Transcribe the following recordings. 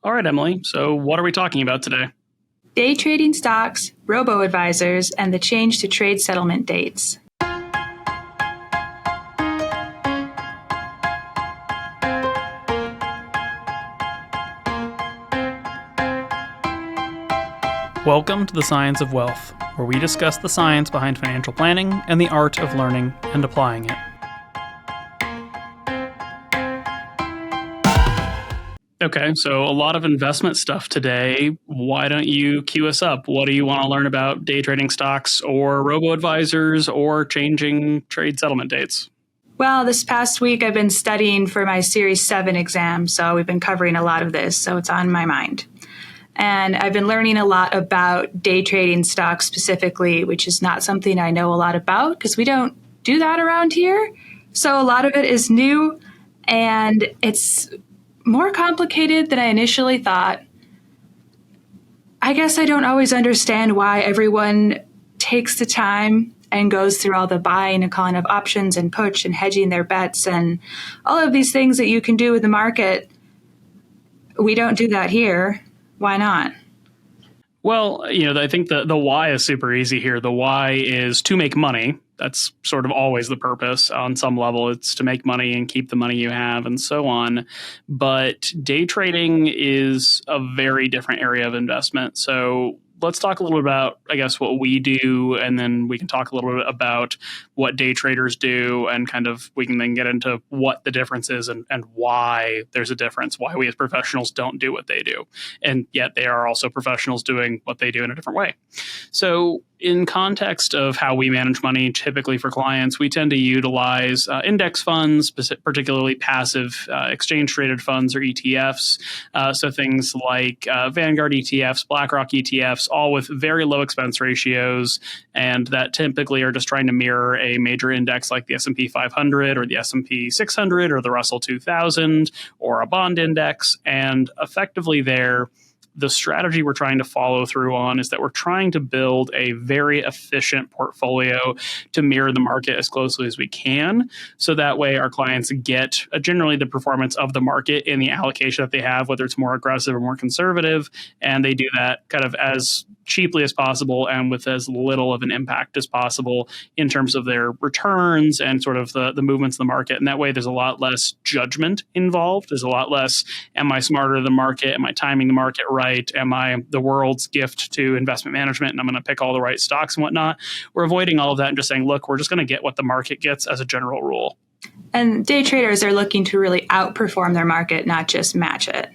All right, Emily. So what are we talking about today? Day trading stocks, robo-advisors, and the change to trade settlement dates. Welcome to the Science of Wealth, where we discuss the science behind financial planning and the art of learning and applying it. Okay, so a lot of investment stuff today. Why don't you cue us up? What do you want to learn about day trading stocks or robo-advisors or changing trade settlement dates? Well, this past week I've been studying for my Series 7 exam, so we've been covering a lot of this, so it's on my mind. And I've been learning a lot about day trading stocks specifically, which is not something I know a lot about because we don't do that around here. So a lot of it is new, and it's more complicated than I initially thought. I guess I don't always understand why everyone takes the time and goes through all the buying and calling of options and puts and hedging their bets and all of these things that you can do with the market. We don't do that here. Why not? Well, I think the why is super easy here. The why is to make money. That's sort of always the purpose on some level. It's to make money and keep the money you have and so on. But day trading is a very different area of investment. So let's talk a little bit about, I guess, what we do, and then we can talk a little bit about what day traders do, and kind of we can then get into what the difference is and why there's a difference, why we as professionals don't do what they do. And yet they are also professionals doing what they do in a different way. So in context of how we manage money, typically for clients, we tend to utilize index funds, particularly passive exchange-traded funds or ETFs. So things like Vanguard ETFs, BlackRock ETFs, all with very low expense ratios, and that typically are just trying to mirror a major index like the S&P 500 or the S&P 600 or the Russell 2000 or a bond index. And effectively the strategy we're trying to follow through on is that we're trying to build a very efficient portfolio to mirror the market as closely as we can. So that way our clients get generally the performance of the market in the allocation that they have, whether it's more aggressive or more conservative. And they do that kind of as cheaply as possible and with as little of an impact as possible in terms of their returns and sort of the movements of the market. And that way there's a lot less judgment involved. There's a lot less, am I smarter than the market? Am I timing the market right? Am I the world's gift to investment management and I'm going to pick all the right stocks and whatnot? We're avoiding all of that and just saying, look, we're just going to get what the market gets as a general rule. And day traders are looking to really outperform their market, not just match it.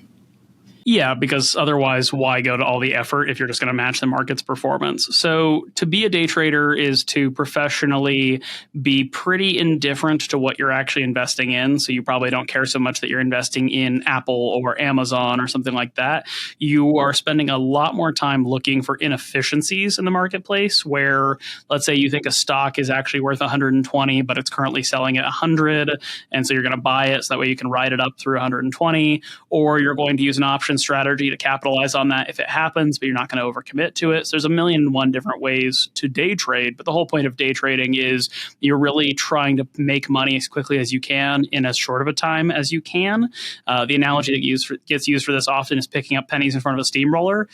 Yeah, because otherwise, why go to all the effort if you're just going to match the market's performance? So to be a day trader is to professionally be pretty indifferent to what you're actually investing in. So you probably don't care so much that you're investing in Apple or Amazon or something like that. You are spending a lot more time looking for inefficiencies in the marketplace where, let's say you think a stock is actually worth 120, but it's currently selling at 100. And so you're going to buy it so that way you can ride it up through 120, or you're going to use an option strategy to capitalize on that if it happens, but you're not going to overcommit to it. So there's a million and one different ways to day trade. But the whole point of day trading is you're really trying to make money as quickly as you can in as short of a time as you can. The analogy that gets used for this often is picking up pennies in front of a steamroller.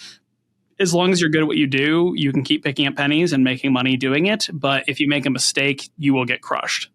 As long as you're good at what you do, you can keep picking up pennies and making money doing it. But if you make a mistake, you will get crushed.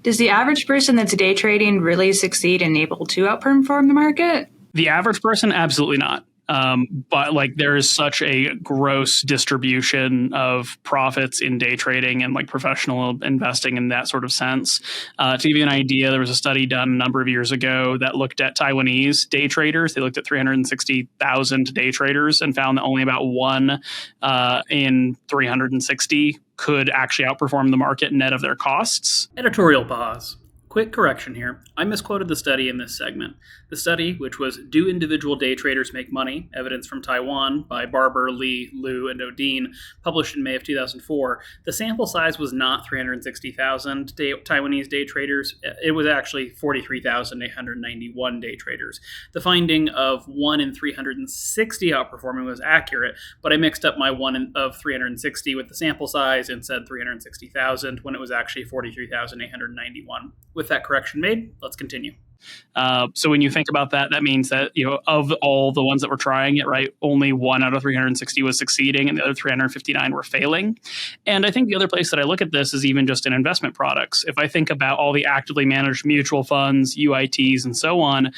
Does the average person that's day trading really succeed and able to outperform the market? The average person, absolutely not. But there is such a gross distribution of profits in day trading and professional investing in that sort of sense. To give you an idea, there was a study done a number of years ago that looked at Taiwanese day traders. They looked at 360,000 day traders and found that only about one in 360 could actually outperform the market net of their costs. Editorial pause. Quick correction here. I misquoted the study in this segment. The study, which was Do Individual Day Traders Make Money? Evidence from Taiwan by Barber, Lee, Liu, and Odin, published in May of 2004. The sample size was not 360,000 Taiwanese day traders. It was actually 43,891 day traders. The finding of 1 in 360 outperforming was accurate, but I mixed up my 1 of 360 with the sample size and said 360,000 when it was actually 43,891. With that correction made, let's continue. So when you think about that, that means that, of all the ones that were trying it, right, only 1 out of 360 was succeeding and the other 359 were failing. And I think the other place that I look at this is even just in investment products. If I think about all the actively managed mutual funds, UITs, and so on,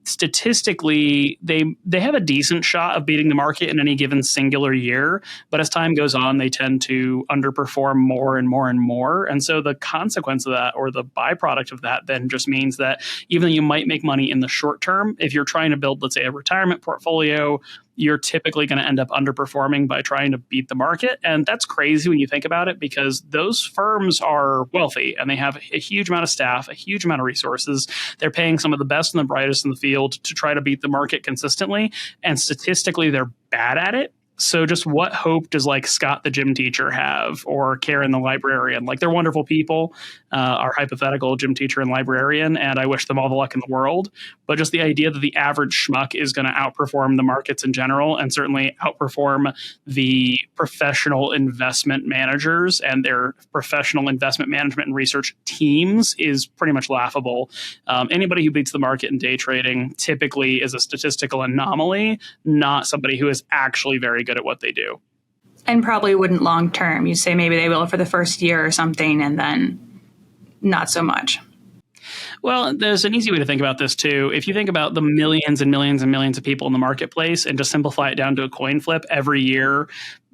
statistically, they have a decent shot of beating the market in any given singular year. But as time goes on, they tend to underperform more and more and more. And so the consequence of that, or the byproduct of that, then just means that even though you might make money in the short term, if you're trying to build, let's say, a retirement portfolio, you're typically going to end up underperforming by trying to beat the market. And that's crazy when you think about it, because those firms are wealthy and they have a huge amount of staff, a huge amount of resources. They're paying some of the best and the brightest in the field to try to beat the market consistently. And statistically, they're bad at it. So just what hope does like Scott the gym teacher have, or Karen the librarian? Like, they're wonderful people, our hypothetical gym teacher and librarian, and I wish them all the luck in the world. But just the idea that the average schmuck is going to outperform the markets in general, and certainly outperform the professional investment managers and their professional investment management and research teams, is pretty much laughable. Anybody who beats the market in day trading typically is a statistical anomaly, not somebody who is actually very good at what they do. And probably wouldn't long term. You'd say maybe they will for the first year or something, and then not so much. Well, there's an easy way to think about this too. If you think about the millions and millions and millions of people in the marketplace and just simplify it down to a coin flip, every year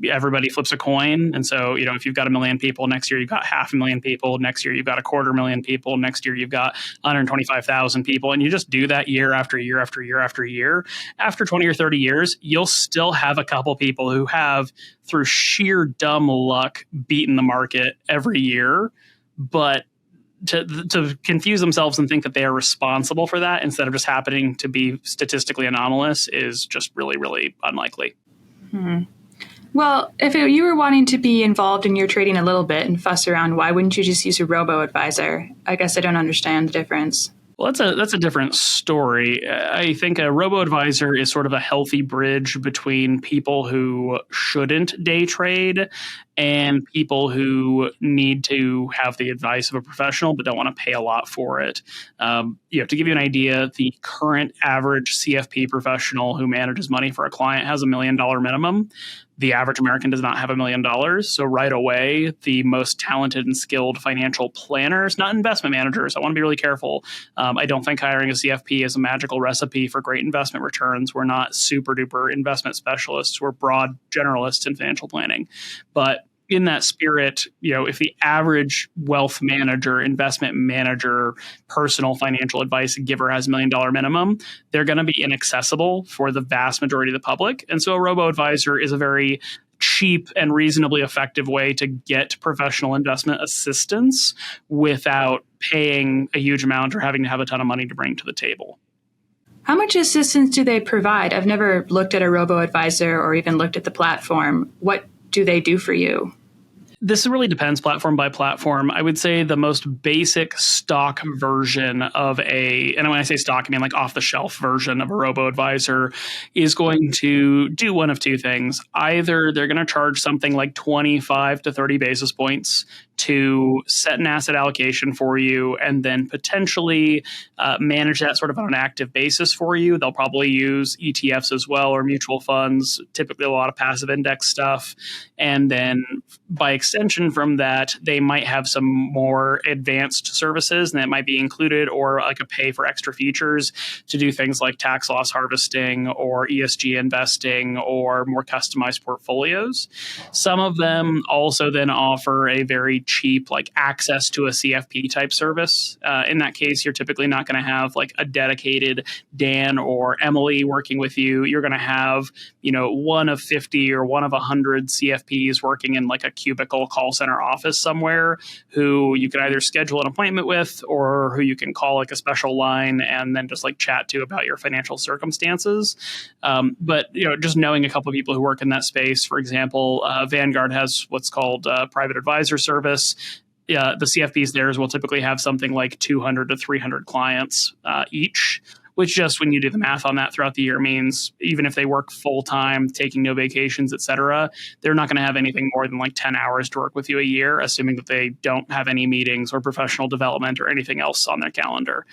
everybody flips a coin. And so, if you've got 1 million people, next year you've got 500,000 people, next year you've got 250,000 people, next year you've got 125,000 people. And you just do that year after year after year after year. After 20 or 30 years, you'll still have a couple people who have, through sheer dumb luck, beaten the market every year. But to confuse themselves and think that they are responsible for that instead of just happening to be statistically anomalous is just really, really unlikely. Hmm. Well, if you were wanting to be involved in your trading a little bit and fuss around, why wouldn't you just use a robo-advisor? I guess I don't understand the difference. Well, that's a different story. I think a robo-advisor is sort of a healthy bridge between people who shouldn't day trade and people who need to have the advice of a professional but don't want to pay a lot for it. To give you an idea, the current average CFP professional who manages money for a client has $1 million minimum. The average American does not have $1 million. So right away, the most talented and skilled financial planners, not investment managers, I want to be really careful. I don't think hiring a CFP is a magical recipe for great investment returns. We're not super duper investment specialists. We're broad generalists in financial planning. But in that spirit, if the average wealth manager, investment manager, personal financial advice giver has $1 million minimum, they're going to be inaccessible for the vast majority of the public. And so a robo-advisor is a very cheap and reasonably effective way to get professional investment assistance without paying a huge amount or having to have a ton of money to bring to the table. How much assistance do they provide? I've never looked at a robo-advisor or even looked at the platform. What do they do for you? This really depends platform by platform. I would say the most basic stock version of and when I say stock, I mean like off the shelf version of a robo-advisor is going to do one of two things. Either they're going to charge something like 25 to 30 basis points to set an asset allocation for you and then potentially manage that sort of on an active basis for you. They'll probably use ETFs as well, or mutual funds, typically a lot of passive index stuff. And then by extension from that, they might have some more advanced services, and that might be included, or like a pay for extra features to do things like tax loss harvesting or ESG investing or more customized portfolios. Some of them also then offer a very cheap like access to a CFP type service. In that case, you're typically not going to have like a dedicated Dan or Emily working with you. You're going to have, one of 50 or one of 100 CFPs working in like a cubicle call center office somewhere who you can either schedule an appointment with or who you can call like a special line and then just like chat to about your financial circumstances. But just knowing a couple of people who work in that space, for example, Vanguard has what's called private advisor service. The CFPs theirs will typically have something like 200 to 300 clients each, which just when you do the math on that throughout the year means even if they work full time, taking no vacations, et cetera, they're not going to have anything more than like 10 hours to work with you a year, assuming that they don't have any meetings or professional development or anything else on their calendar.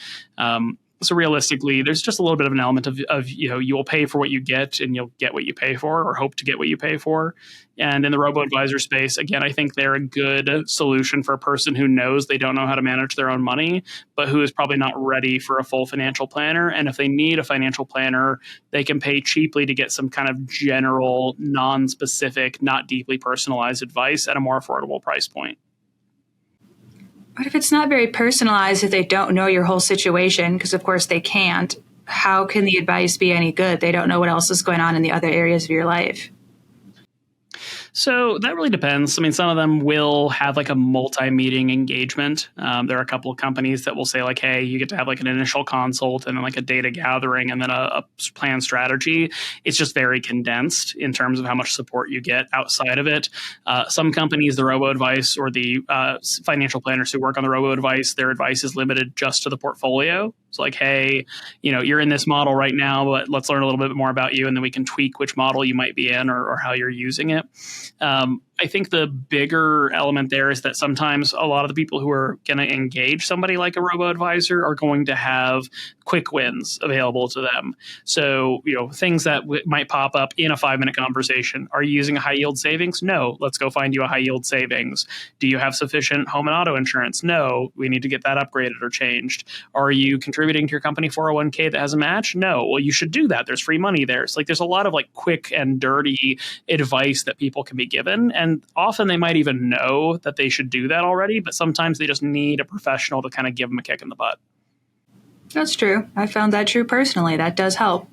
So realistically, there's just a little bit of an element of you will pay for what you get and you'll get what you pay for or hope to get what you pay for. And in the robo-advisor space, again, I think they're a good solution for a person who knows they don't know how to manage their own money, but who is probably not ready for a full financial planner. And if they need a financial planner, they can pay cheaply to get some kind of general, non-specific, not deeply personalized advice at a more affordable price point. What if it's not very personalized if they don't know your whole situation? Because, of course, they can't. How can the advice be any good? They don't know what else is going on in the other areas of your life. So that really depends. I mean, some of them will have like a multi-meeting engagement. There are a couple of companies that will say like, hey, you get to have like an initial consult and then like a data gathering and then a plan strategy. It's just very condensed in terms of how much support you get outside of it. Some companies, the robo-advice or the financial planners who work on the robo-advice, their advice is limited just to the portfolio. It's like, hey, you're in this model right now, but let's learn a little bit more about you, and then we can tweak which model you might be in or how you're using it. I think the bigger element there is that sometimes a lot of the people who are going to engage somebody like a robo-advisor are going to have quick wins available to them. So, things that might pop up in a 5-minute conversation. Are you using a high yield savings? No. Let's go find you a high yield savings. Do you have sufficient home and auto insurance? No. We need to get that upgraded or changed. Are you contributing to your company 401k that has a match? No. Well, you should do that. There's free money there. It's like there's a lot of like quick and dirty advice that people can be given. And often they might even know that they should do that already, but sometimes they just need a professional to kind of give them a kick in the butt. That's true. I found that true personally. That does help.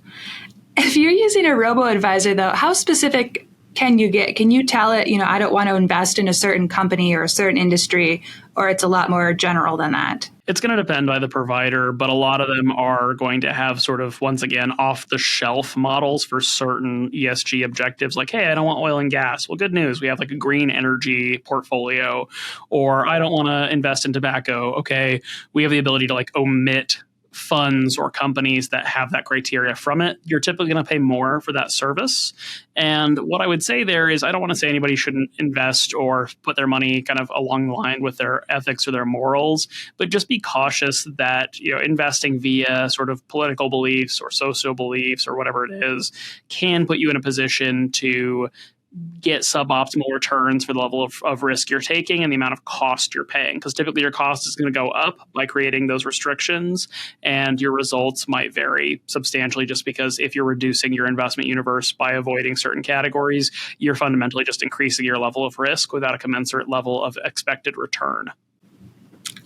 If you're using a robo-advisor, though, how specific can you get? Can you tell it, I don't want to invest in a certain company or a certain industry, or it's a lot more general than that? It's going to depend by the provider, but a lot of them are going to have sort of, once again, off-the-shelf models for certain ESG objectives. Like, hey, I don't want oil and gas. Well, good news. We have like a green energy portfolio. Or I don't want to invest in tobacco. Okay, we have the ability to like omit funds or companies that have that criteria from it. You're typically going to pay more for that service. And what I would say there is, I don't want to say anybody shouldn't invest or put their money kind of along the line with their ethics or their morals, but just be cautious that, investing via sort of political beliefs or social beliefs or whatever it is can put you in a position to get suboptimal returns for the level of risk you're taking and the amount of cost you're paying. Because typically your cost is going to go up by creating those restrictions, and your results might vary substantially just because if you're reducing your investment universe by avoiding certain categories, you're fundamentally just increasing your level of risk without a commensurate level of expected return.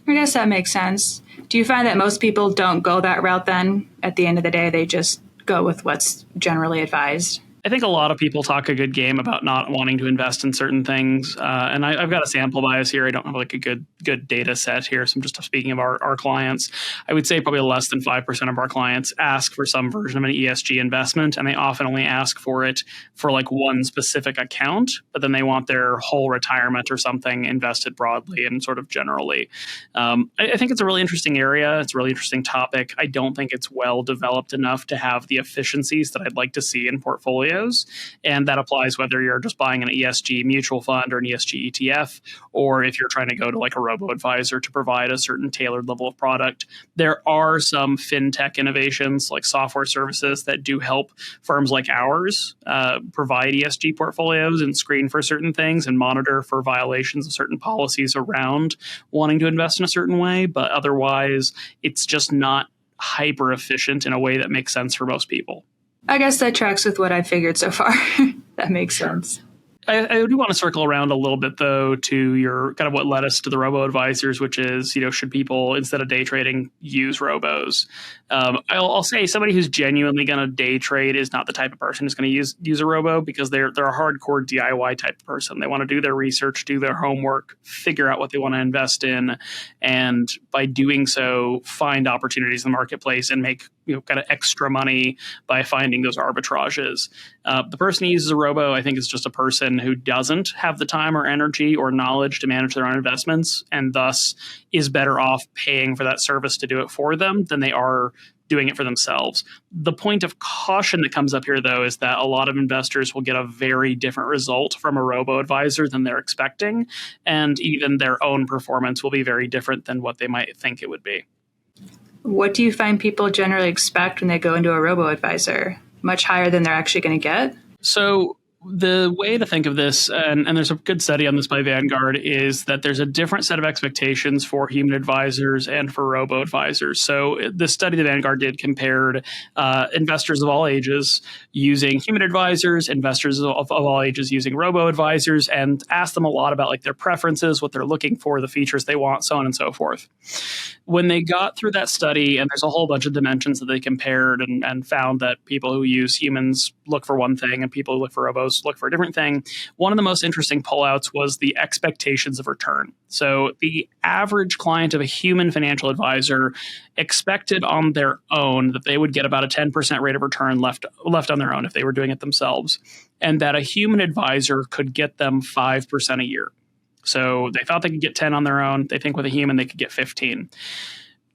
I guess that makes sense. Do you find that most people don't go that route then? At the end of the day, they just go with what's generally advised? I think a lot of people talk a good game about not wanting to invest in certain things. And I've got a sample bias here. I don't have like a good data set here. So I'm just speaking of our clients. I would say probably less than 5% of our clients ask for some version of an ESG investment. And they often only ask for it for like one specific account, but then they want their whole retirement or something invested broadly and sort of generally. I think it's a really interesting area. It's a really interesting topic. I don't think it's well developed enough to have the efficiencies that I'd like to see in portfolios. And that applies whether you're just buying an ESG mutual fund or an ESG ETF, or if you're trying to go to like a robo-advisor to provide a certain tailored level of product. There are some fintech innovations like software services that do help firms like ours provide ESG portfolios and screen for certain things and monitor for violations of certain policies around wanting to invest in a certain way. But otherwise, it's just not hyper efficient in a way that makes sense for most people. I guess that tracks with what I figured so far. That makes sense. I do want to circle around a little bit, though, to your kind of what led us to the robo-advisors, which is, should people, instead of day trading, use robos? I'll say somebody who's genuinely going to day trade is not the type of person who's going to use a robo, because they're a hardcore DIY type of person. They want to do their research, do their homework, figure out what they want to invest in, and by doing so, find opportunities in the marketplace and make kind of extra money by finding those arbitrages. The person who uses a robo, I think, is just a person who doesn't have the time or energy or knowledge to manage their own investments, and thus is better off paying for that service to do it for them than they are doing it for themselves. The point of caution that comes up here, though, is that a lot of investors will get a very different result from a robo-advisor than they're expecting, and even their own performance will be very different than what they might think it would be. What do you find people generally expect when they go into a robo-advisor? Much higher than they're actually going to get? So the way to think of this, and there's a good study on this by Vanguard, is that there's a different set of expectations for human advisors and for robo-advisors. So the study that Vanguard did compared investors of all ages using human advisors, investors of all ages using robo-advisors, and asked them a lot about like their preferences, what they're looking for, the features they want, so on and so forth. When they got through that study, and there's a whole bunch of dimensions that they compared and found that people who use humans look for one thing and people who look for robos look for a different thing. One of the most interesting pullouts was the expectations of return. So the average client of a human financial advisor expected on their own that they would get about a 10% rate of return left on their own if they were doing it themselves, and that a human advisor could get them 5% a year. So they thought they could get 10 on their own. They think with a human they could get 15.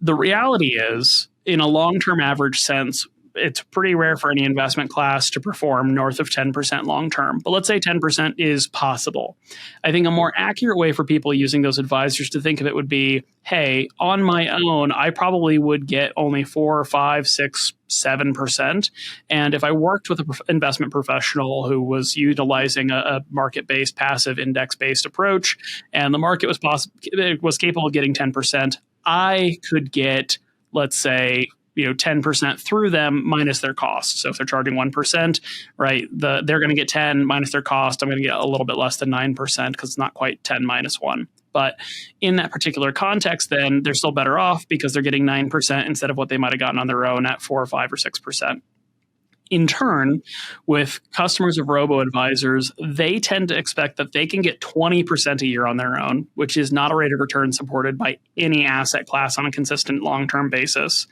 The reality is, in a long-term average sense, it's pretty rare for any investment class to perform north of 10% long-term. But let's say 10% is possible. I think a more accurate way for people using those advisors to think of it would be, hey, on my own, I probably would get only 4 or 5, 6, 7%. And if I worked with an investment professional who was utilizing a market-based, passive, index-based approach, and the market was capable of getting 10%, I could get, let's say, 10% through them minus their cost. So if they're charging 1%, right, they're going to get 10 minus their cost. I'm going to get a little bit less than 9% because it's not quite 10 minus 1. But in that particular context, then they're still better off because they're getting 9% instead of what they might have gotten on their own at 4 or 5 or 6%. In turn, with customers of robo-advisors, they tend to expect that they can get 20% a year on their own, which is not a rate of return supported by any asset class on a consistent long-term basis.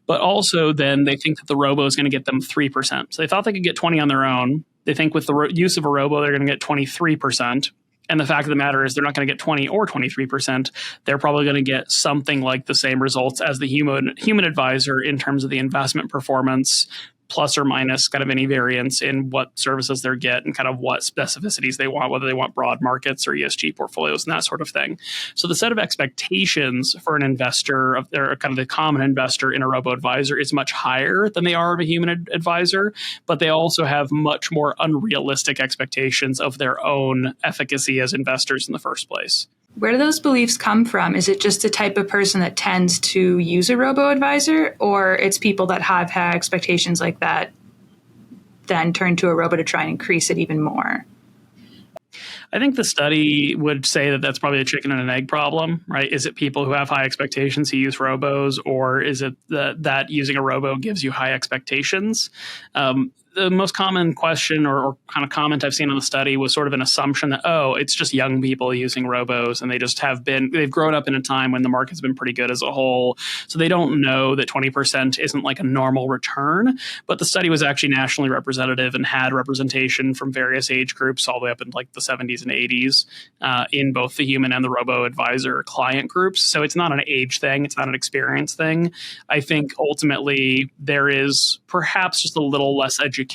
But also then they think that the robo is going to get them 3%. So they thought they could get 20 on their own. They think with the use of a robo, they're going to get 23%. And the fact of the matter is they're not going to get 20 or 23%. They're probably going to get something like the same results as the human advisor in terms of the investment performance, plus or minus kind of any variance in what services they get and kind of what specificities they want, whether they want broad markets or ESG portfolios and that sort of thing. So the set of expectations for an investor, or kind of the common investor in a robo-advisor, is much higher than they are of a human advisor, but they also have much more unrealistic expectations of their own efficacy as investors in the first place. Where do those beliefs come from? Is it just the type of person that tends to use a robo-advisor, or it's people that have had expectations like that then turn to a robo to try and increase it even more? I think the study would say that that's probably a chicken and an egg problem, right? Is it people who have high expectations who use robos, or is it that using a robo gives you high expectations? The most common question or kind of comment I've seen on the study was sort of an assumption that, it's just young people using robos and they've grown up in a time when the market's been pretty good as a whole. So they don't know that 20% isn't like a normal return. But the study was actually nationally representative and had representation from various age groups all the way up in like the 70s and 80s in both the human and the robo-advisor client groups. So it's not an age thing. It's not an experience thing. I think ultimately there is perhaps just a little less education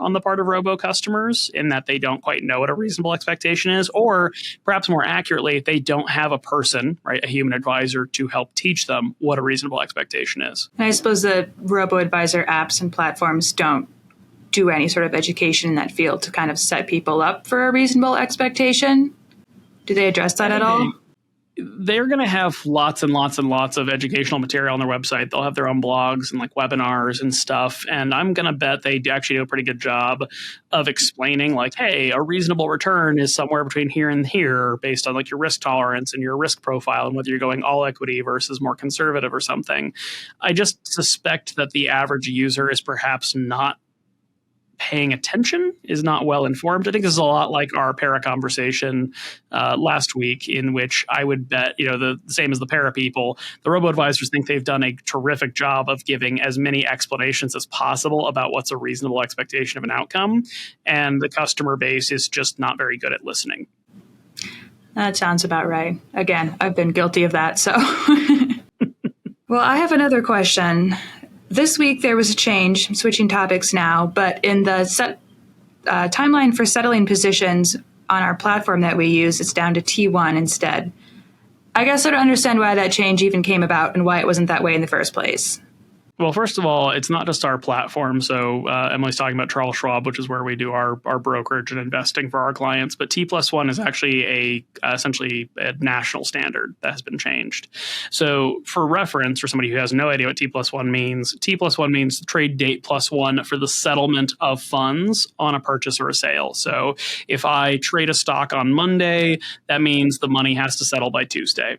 on the part of robo customers in that they don't quite know what a reasonable expectation is, or perhaps more accurately, they don't have a person, right, a human advisor to help teach them what a reasonable expectation is. And I suppose the robo-advisor apps and platforms don't do any sort of education in that field to kind of set people up for a reasonable expectation. Do they address that at all? They're going to have lots and lots and lots of educational material on their website. They'll have their own blogs and like webinars and stuff. And I'm going to bet they actually do a pretty good job of explaining like, hey, a reasonable return is somewhere between here and here based on like your risk tolerance and your risk profile and whether you're going all equity versus more conservative or something. I just suspect that the average user is perhaps not paying attention, is not well informed. I think this is a lot like our para conversation last week, in which I would bet, the same as the para people, the robo-advisors think they've done a terrific job of giving as many explanations as possible about what's a reasonable expectation of an outcome. And the customer base is just not very good at listening. That sounds about right. Again, I've been guilty of that. So, well, I have another question. This week, there was a change. I'm switching topics now, but in the timeline for settling positions on our platform that we use, it's down to T1 instead. I guess I don't understand why that change even came about and why it wasn't that way in the first place. Well, first of all, it's not just our platform. So Emily's talking about Charles Schwab, which is where we do our brokerage and investing for our clients. But T plus one is actually essentially a national standard that has been changed. So for reference, for somebody who has no idea what T plus one means, T plus one means trade date plus one for the settlement of funds on a purchase or a sale. So if I trade a stock on Monday, that means the money has to settle by Tuesday.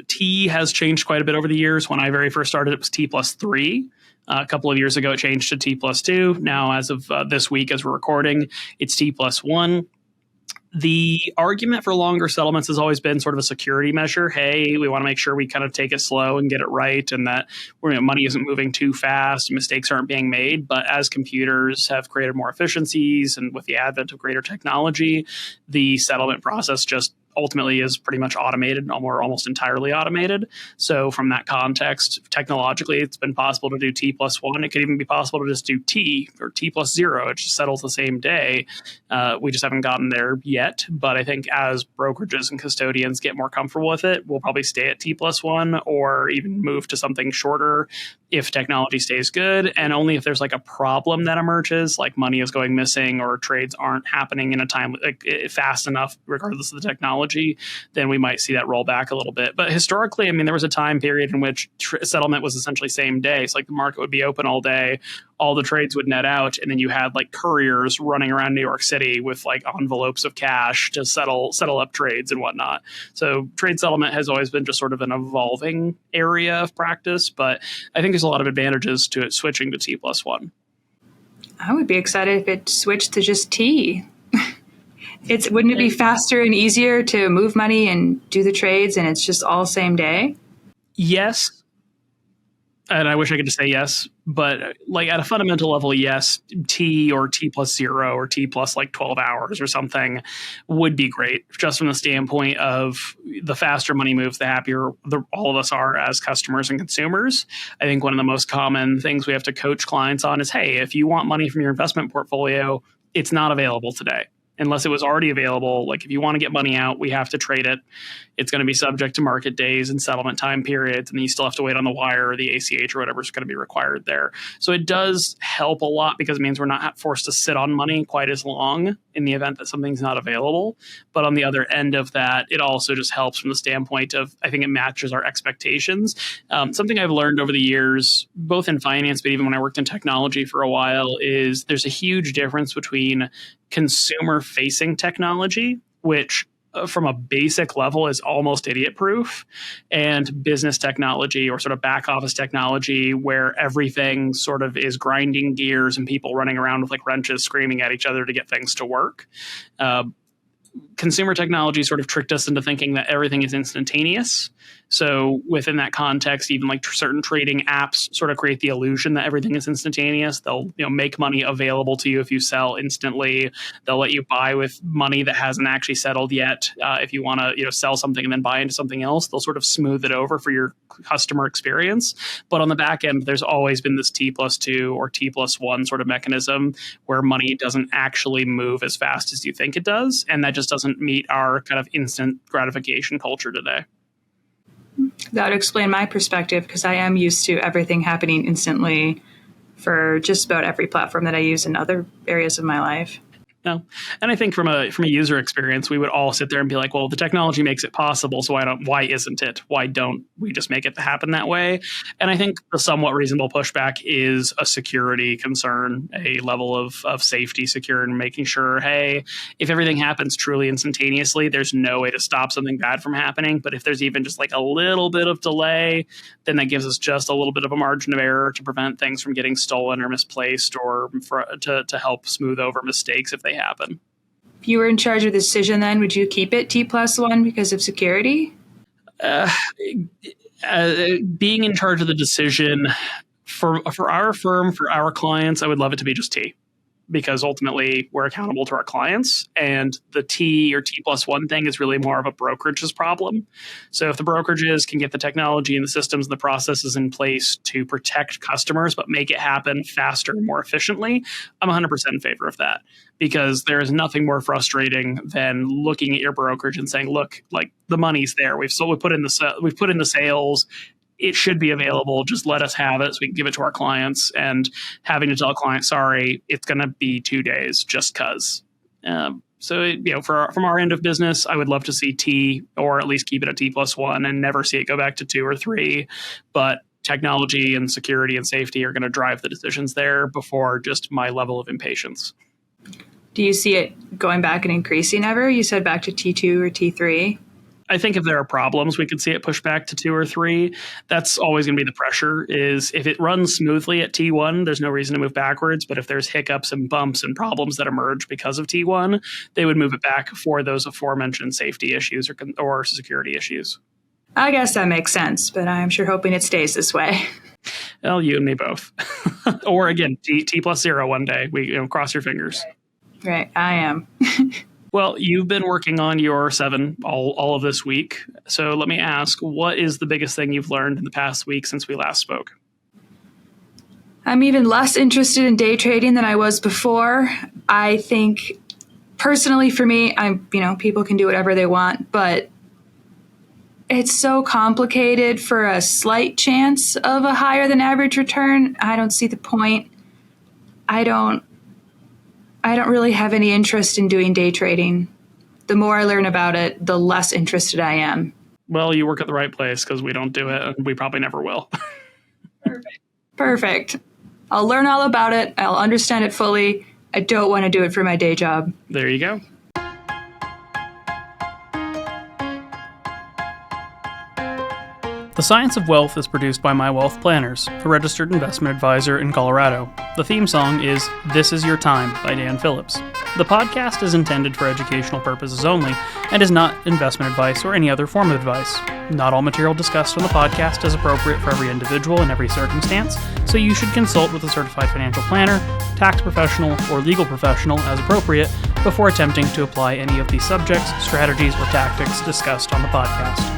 T has changed quite a bit over the years. When I very first started, it was T plus three. A couple of years ago, it changed to T plus two. Now, as of this week, as we're recording, it's T plus one. The argument for longer settlements has always been sort of a security measure. Hey, we want to make sure we kind of take it slow and get it right, and that money isn't moving too fast, mistakes aren't being made. But as computers have created more efficiencies and with the advent of greater technology, the settlement process just ultimately is pretty much automated, or almost entirely automated. So from that context, technologically, it's been possible to do T plus one. It could even be possible to just do T or T plus zero. It just settles the same day. We just haven't gotten there yet. But I think as brokerages and custodians get more comfortable with it, we'll probably stay at T plus one or even move to something shorter if technology stays good, and only if there's like a problem that emerges, like money is going missing or trades aren't happening in a time fast enough, regardless of the technology, then we might see that roll back a little bit. But historically, I mean, there was a time period in which settlement was essentially same day. So like the market would be open all day, all the trades would net out, and then you had like couriers running around New York City with like envelopes of cash to settle up trades and whatnot. So trade settlement has always been just sort of an evolving area of practice, but I think there's a lot of advantages to it switching to T plus one. I would be excited if it switched to just T. Wouldn't it be faster and easier to move money and do the trades, and it's just all same day? Yes. And I wish I could just say yes, but like at a fundamental level, yes, T or T plus zero or T plus like 12 hours or something would be great, just from the standpoint of the faster money moves, the happier all of us are as customers and consumers. I think one of the most common things we have to coach clients on is, hey, if you want money from your investment portfolio, it's not available today. Unless it was already available, like if you want to get money out, we have to trade it. It's going to be subject to market days and settlement time periods, and then you still have to wait on the wire or the ACH or whatever is going to be required there. So it does help a lot because it means we're not forced to sit on money quite as long in the event that something's not available. But on the other end of that, it also just helps from the standpoint of, I think it matches our expectations. Something I've learned over the years, both in finance, but even when I worked in technology for a while, is there's a huge difference between consumer-facing technology, which from a basic level is almost idiot-proof, and business technology or sort of back-office technology where everything sort of is grinding gears and people running around with like wrenches screaming at each other to get things to work. Consumer technology sort of tricked us into thinking that everything is instantaneous. So within that context, even like certain trading apps sort of create the illusion that everything is instantaneous. They'll make money available to you if you sell instantly. They'll let you buy with money that hasn't actually settled yet. If you want to sell something and then buy into something else, they'll sort of smooth it over for your customer experience. But on the back end, there's always been this T plus two or T plus one sort of mechanism where money doesn't actually move as fast as you think it does. And that just doesn't meet our kind of instant gratification culture today. That would explain my perspective, because I am used to everything happening instantly for just about every platform that I use in other areas of my life. No. And I think from a user experience, we would all sit there and be like, well, the technology makes it possible, so why isn't it? Why don't we just make it happen that way? And I think the somewhat reasonable pushback is a security concern, a level of safety, security, and making sure, hey, if everything happens truly instantaneously, there's no way to stop something bad from happening. But if there's even just like a little bit of delay, then that gives us just a little bit of a margin of error to prevent things from getting stolen or misplaced, or to help smooth over mistakes if they happen. If you were in charge of the decision, then would you keep it T plus one because of security? Being in charge of the decision for our firm, for our clients, I would love it to be just T. because ultimately we're accountable to our clients. And the T or T+1 thing is really more of a brokerage's problem. So if the brokerages can get the technology and the systems and the processes in place to protect customers, but make it happen faster and more efficiently, I'm 100% in favor of that. Because there is nothing more frustrating than looking at your brokerage and saying, look, like the money's there. We've put in the sales. It should be available. Just let us have it so we can give it to our clients, and having to tell a client, sorry, it's going to be 2 days just because. From our end of business, I would love to see T, or at least keep it at T+1 and never see it go back to 2 or 3. But technology and security and safety are going to drive the decisions there before just my level of impatience. Do you see it going back and increasing ever? You said back to T2 or T3. I think if there are problems, we could see it push back to 2 or 3. That's always going to be the pressure, is if it runs smoothly at T1, there's no reason to move backwards. But if there's hiccups and bumps and problems that emerge because of T1, they would move it back for those aforementioned safety issues or security issues. I guess that makes sense, but I'm sure hoping it stays this way. Well, you and me both. Or again, T+0 one day. We cross your fingers. Right, I am. Well, you've been working on your 7 all of this week. So let me ask, what is the biggest thing you've learned in the past week since we last spoke? I'm even less interested in day trading than I was before. I think personally for me, people can do whatever they want, but it's so complicated for a slight chance of a higher than average return. I don't see the point. I don't really have any interest in doing day trading. The more I learn about it, the less interested I am. Well, you work at the right place because we don't do it, and we probably never will. Perfect. I'll learn all about it. I'll understand it fully. I don't want to do it for my day job. There you go. The Science of Wealth is produced by My Wealth Planners, a registered investment advisor in Colorado. The theme song is This Is Your Time by Dan Phillips. The podcast is intended for educational purposes only and is not investment advice or any other form of advice. Not all material discussed on the podcast is appropriate for every individual in every circumstance, so you should consult with a certified financial planner, tax professional, or legal professional as appropriate before attempting to apply any of the subjects, strategies, or tactics discussed on the podcast.